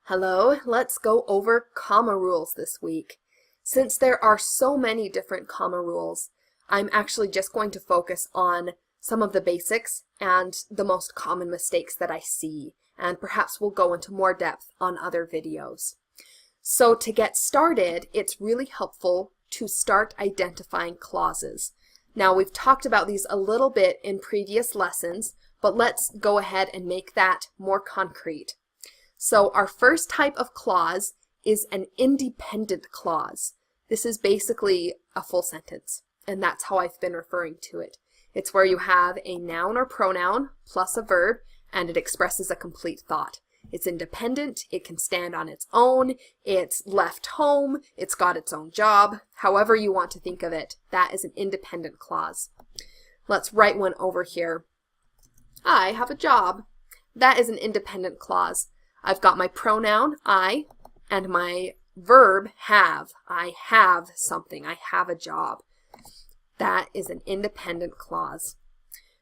Hello, let's go over comma rules this week. Since there are so many different comma rules, I'm actually just going to focus on some of the basics and the most common mistakes that I see, and perhaps we'll go into more depth on other videos. So to get started, it's really helpful to start identifying clauses. Now we've talked about these a little bit in previous lessons, but let's go ahead and make that more concrete. So our first type of clause is an independent clause. This is basically a full sentence, and that's how I've been referring to it. It's where you have a noun or pronoun plus a verb, and it expresses a complete thought. It's independent, it can stand on its own, it's left home, it's got its own job, however you want to think of it. That is an independent clause. Let's write one over here. I have a job. That is an independent clause. I've got my pronoun, I, and my verb, have. I have something. I have a job. That is an independent clause.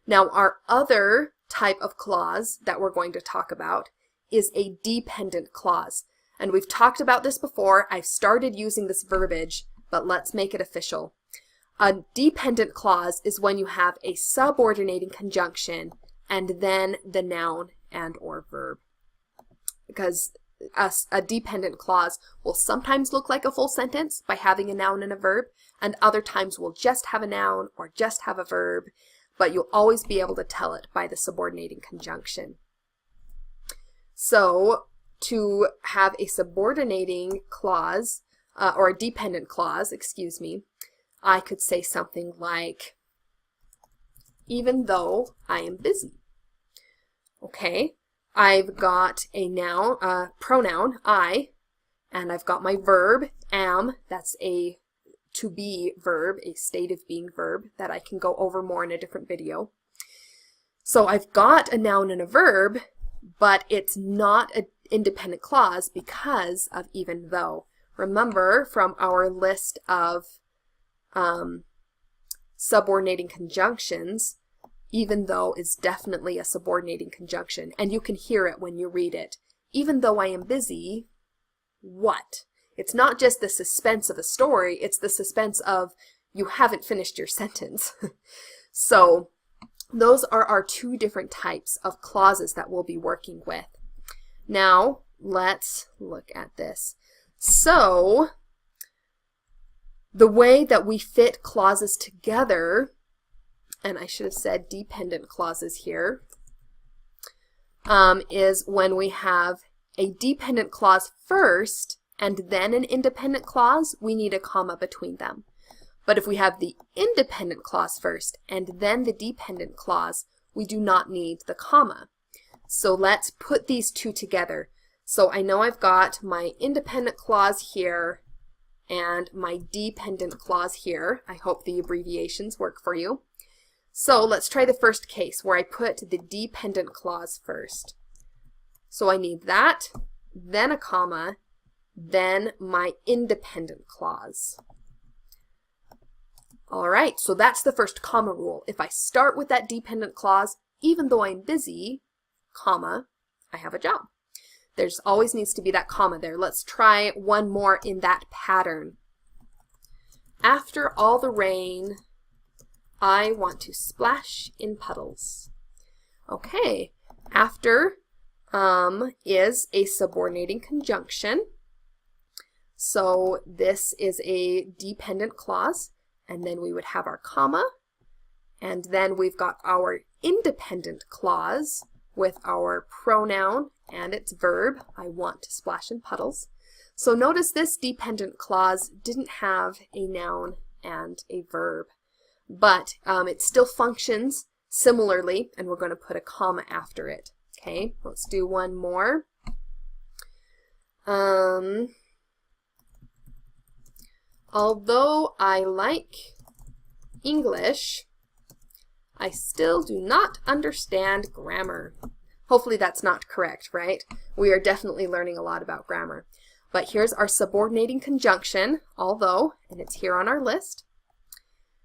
Now, our other type of clause that we're going to talk about is a dependent clause. And we've talked about this before. I've started using this verbiage, but let's make it official. A dependent clause is when you have a subordinating conjunction and then the noun and or verb. Because a dependent clause will sometimes look like a full sentence by having a noun and a verb, and other times will just have a noun or just have a verb, but you'll always be able to tell it by the subordinating conjunction. So to have a subordinating clause, or a dependent clause, excuse me, I could say something like, even though I am busy. Okay? I've got a noun, pronoun, I, and I've got my verb, am. That's a to be verb, a state of being verb that I can go over more in a different video. So I've got a noun and a verb, but it's not an independent clause because of even though. Remember from our list of subordinating conjunctions, even though is definitely a subordinating conjunction, and you can hear it when you read it. Even though I am busy, what? It's not just the suspense of a story, it's the suspense of you haven't finished your sentence. So those are our two different types of clauses that we'll be working with. Now, let's look at this. So, the way that we fit clauses together, and I should have said dependent clauses here, is when we have a dependent clause first and then an independent clause, we need a comma between them. But if we have the independent clause first and then the dependent clause, we do not need the comma. So let's put these two together. So I know I've got my independent clause here and my dependent clause here. I hope the abbreviations work for you. So let's try the first case where I put the dependent clause first. So I need that, then a comma, then my independent clause. All right, so that's the first comma rule. If I start with that dependent clause, even though I'm busy, comma, I have a job. There's always needs to be that comma there. Let's try one more in that pattern. After all the rain, I want to splash in puddles. Okay, after is a subordinating conjunction. So this is a dependent clause, and then we would have our comma, and then we've got our independent clause with our pronoun and its verb, I want to splash in puddles. So notice this dependent clause didn't have a noun and a verb, but it still functions similarly, and we're going to put a comma after it. Okay, let's do one more. Although I like English, I still do not understand grammar. Hopefully that's not correct, right? We are definitely learning a lot about grammar. But here's our subordinating conjunction, although, and it's here on our list.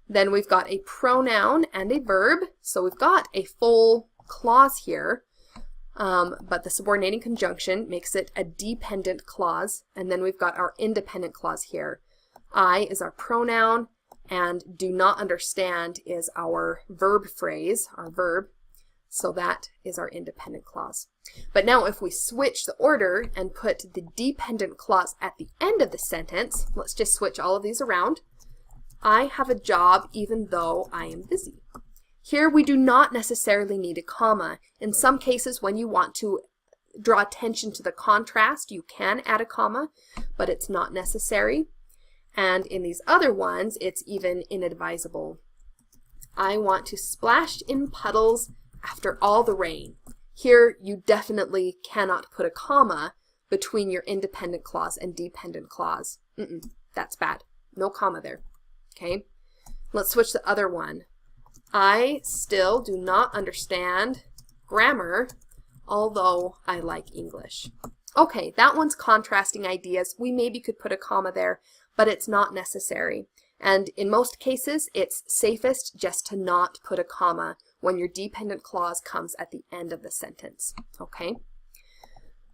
Then we've got a pronoun and a verb, so we've got a full clause here. but the subordinating conjunction makes it a dependent clause, and then we've got our independent clause here. I is our pronoun, and do not understand is our verb phrase, our verb, so that is our independent clause. But now if we switch the order and put the dependent clause at the end of the sentence, let's just switch all of these around. I have a job even though I am busy. Here we do not necessarily need a comma. In some cases when you want to draw attention to the contrast, you can add a comma, but it's not necessary. And in these other ones, it's even inadvisable. I want to splash in puddles after all the rain. Here, you definitely cannot put a comma between your independent clause and dependent clause. That's bad. No comma there. Okay? Let's switch the other one. I still do not understand grammar, although I like English. Okay, that one's contrasting ideas. We maybe could put a comma there, but it's not necessary. And in most cases, it's safest just to not put a comma when your dependent clause comes at the end of the sentence, okay?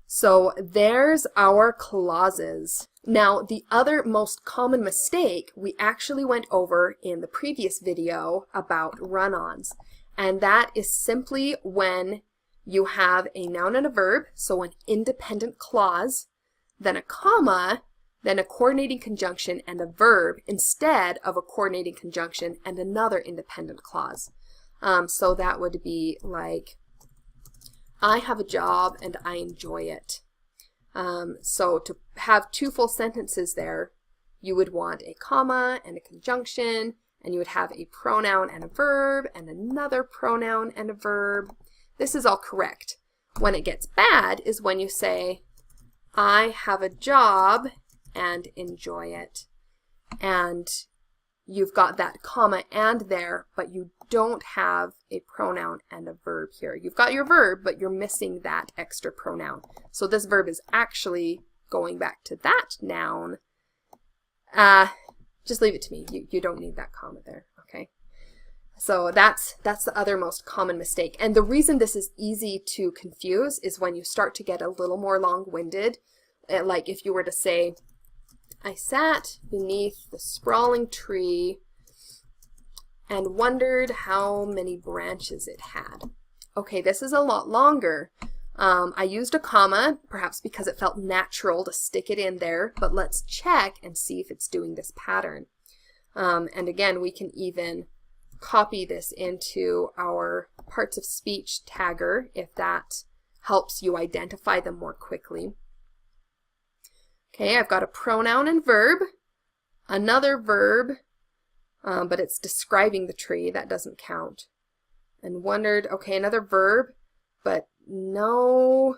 So there's our clauses. Now, the other most common mistake we actually went over in the previous video about run-ons, and that is simply when you have a noun and a verb, so an independent clause, then a comma, then a coordinating conjunction and a verb instead of a coordinating conjunction and another independent clause. So that would be like, I have a job and I enjoy it. So to have two full sentences there, you would want a comma and a conjunction, and you would have a pronoun and a verb and another pronoun and a verb. This is all correct. When it gets bad is when you say, I have a job and enjoy it. And you've got that comma and there, but you don't have a pronoun and a verb here. You've got your verb, but you're missing that extra pronoun. So this verb is actually going back to that noun. Just leave it to me. You don't need that comma there, okay? So that's the other most common mistake. And the reason this is easy to confuse is when you start to get a little more long-winded. Like if you were to say, I sat beneath the sprawling tree and wondered how many branches it had. Okay, this is a lot longer. I used a comma, perhaps because it felt natural to stick it in there, but let's check and see if it's doing this pattern. And again, we can even copy this into our parts of speech tagger if that helps you identify them more quickly. Okay, I've got a pronoun and verb, another verb, but it's describing the tree. That doesn't count. And wondered, okay, another verb, but no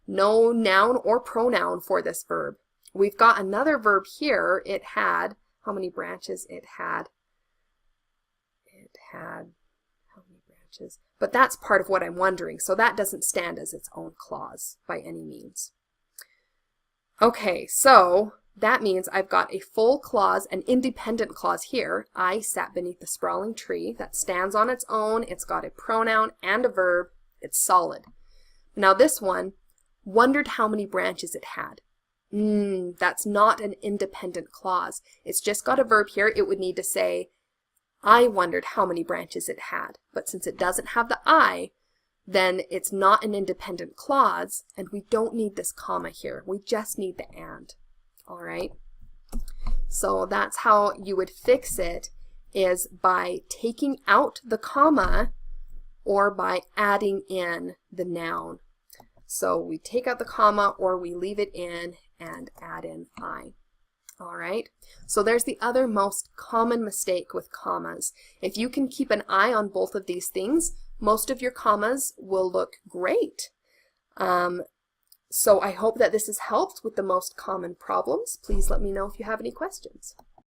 noun or pronoun for this verb. We've got another verb here. It had, how many branches it had? It had, how many branches? But that's part of what I'm wondering, so that doesn't stand as its own clause by any means. Okay, so that means I've got a full clause, an independent clause here. I sat beneath the sprawling tree. That stands on its own. It's got a pronoun and a verb. It's solid. Now this one, wondered how many branches it had. That's not an independent clause. It's just got a verb here. It would need to say, I wondered how many branches it had. But since it doesn't have the I, then it's not an independent clause, and we don't need this comma here. We just need the and. All right? So that's how you would fix it, is by taking out the comma or by adding in the noun. So we take out the comma or we leave it in and add in I. All right? So there's the other most common mistake with commas. If you can keep an eye on both of these things, most of your commas will look great. So I hope that this has helped with the most common problems. Please let me know if you have any questions.